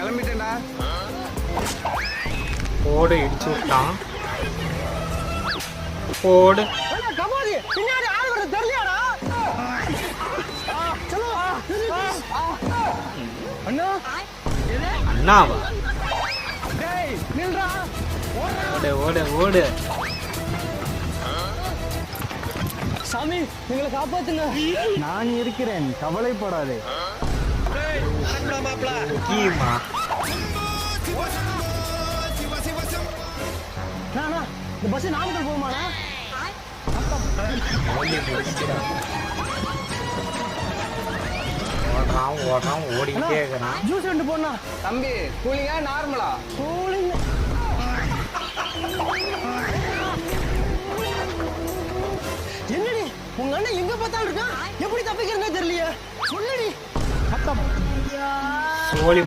கிளம்பிட்டேன்டா. ஓடு இடிச்சு விட்டான். ஓடு. கபாலி பின்னாடி ஆள் வர தெரியலடா. चलो அண்ணா அண்ணாவா? டேய் நில்றா. ஓடு ஓடு ஓடு. சாமி எங்களை காப்பாத்துங்க. நான் இருக்கிறேன், கவலைப்படாதே. கீமா இந்த பஸ் நாமக்கல் போகுமாண்ணா? ஓடுறான் ஓடுறான் ஓடிக்கிட்டே இருக்கிறான். ஜூஸ் ரெண்டு போனா தம்பி கூலிங்கா நார்மலா? கூலிங். என்னடி உங்க அண்ணன் எங்க பார்த்தாலும் இருக்கான், எப்படி தப்பிக்கிறேன்னு தெரியலையே. சொல்லுடி. சோழி